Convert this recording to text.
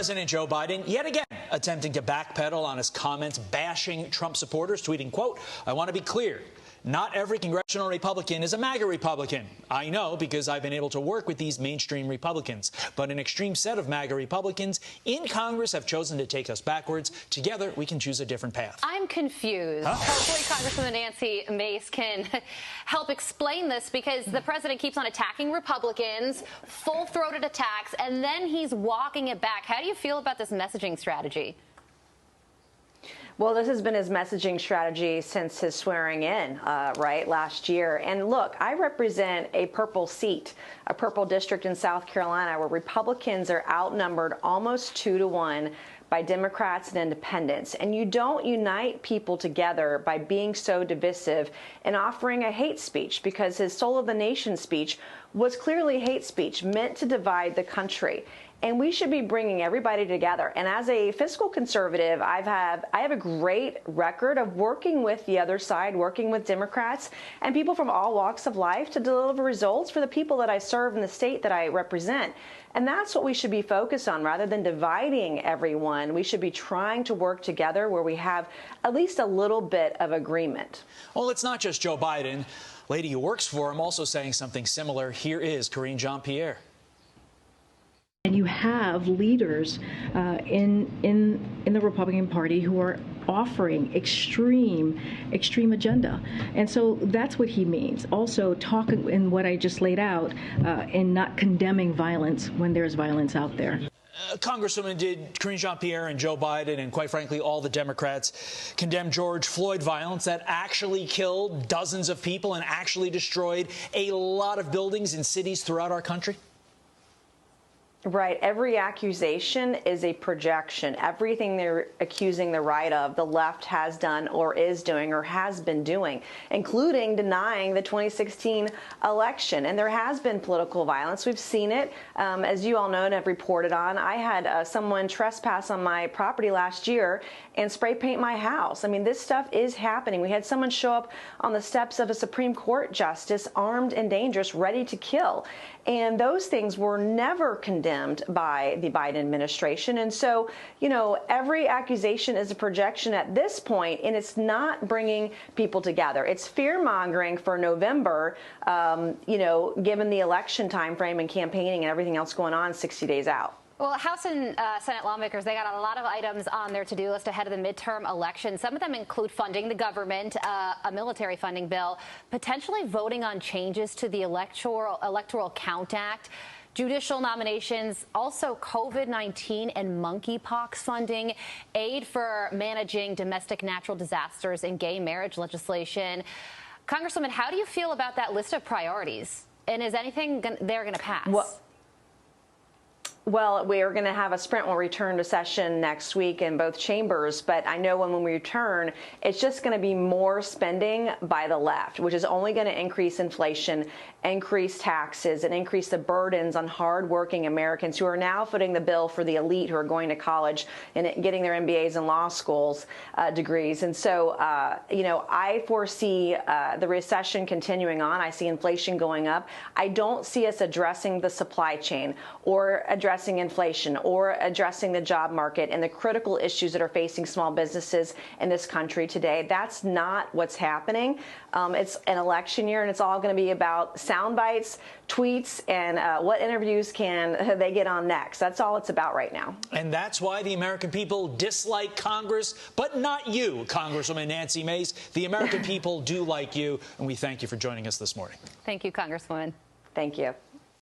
President Joe Biden, yet again, attempting to backpedal on his comments bashing Trump supporters, tweeting, quote, "I want to be clear. Not every congressional Republican is a MAGA Republican. I know because I've been able to work with these mainstream Republicans. But an extreme set of MAGA Republicans in Congress have chosen to take us backwards. Together, we can choose a different path." I'm confused. Hopefully, Congresswoman Nancy Mace can help explain this, because the president keeps on attacking Republicans, full-throated attacks, and then he's walking it back. How do you feel about this messaging strategy? Well, this has been his messaging strategy since his swearing in, right, last year. And look, I represent a purple seat, a purple district in South Carolina, where Republicans are outnumbered almost 2-to-1 by Democrats and independents. And you don't unite people together by being so divisive and offering a hate speech, because his Soul of the Nation speech was clearly hate speech meant to divide the country. And we should be bringing everybody together. And as a fiscal conservative, I have a great record of working with the other side, working with Democrats and people from all walks of life to deliver results for the people that I serve in the state that I represent. And that's what we should be focused on. Rather than dividing everyone, we should be trying to work together where we have at least a little bit of agreement. Well, it's not just Joe Biden. Lady who works for him also saying something similar. Here is Karine Jean-Pierre. And you have leaders in the Republican Party who are offering extreme agenda. And so that's what he means. Also talking in what I just laid out and not condemning violence when there's violence out there. Congresswoman, did Karine Jean-Pierre and Joe Biden and, quite frankly, all the Democrats condemn George Floyd violence that actually killed dozens of people and actually destroyed a lot of buildings in cities throughout our country? Right. Every accusation is a projection. Everything they're accusing the right of, the left has done or is doing or has been doing, including denying the 2016 election. And there has been political violence. We've seen it, as you all know and have reported on. I had someone trespass on my property last year and spray paint my house. I mean, this stuff is happening. We had someone show up on the steps of a Supreme Court justice, armed and dangerous, ready to kill. And those things were never condemned by the Biden administration. And so, you know, every accusation is a projection at this point, and it's not bringing people together. It's fear-mongering for November, you know, given the election time frame and campaigning and everything else going on 60 days out. Well, House and Senate lawmakers, they got a lot of items on their to-do list ahead of the midterm election. Some of them include funding the government, a military funding bill, potentially voting on changes to the Electoral Count Act, judicial nominations, also COVID-19 and monkeypox funding, aid for managing domestic natural disasters, and gay marriage legislation. Congresswoman, how do you feel about that list of priorities? And is anything they're going to pass? Well, we are going to have a sprint. We'll return to session next week in both chambers. But I know when we return, it's just going to be more spending by the left, which is only going to increase inflation, increase taxes, and increase the burdens on hardworking Americans who are now footing the bill for the elite who are going to college and getting their MBAs and law schools degrees. And so, you know, I foresee the recession continuing on. I see inflation going up. I don't see us addressing the supply chain or addressing inflation or addressing the job market and the critical issues that are facing small businesses in this country today. That's not what's happening. It's an election year, and it's all going to be about sound bites, tweets, and what interviews can they get on next. That's all it's about right now. And that's why the American people dislike Congress, but not you, Congresswoman Nancy Mace. The American people do like you, and we thank you for joining us this morning. Thank you, Congresswoman. Thank you.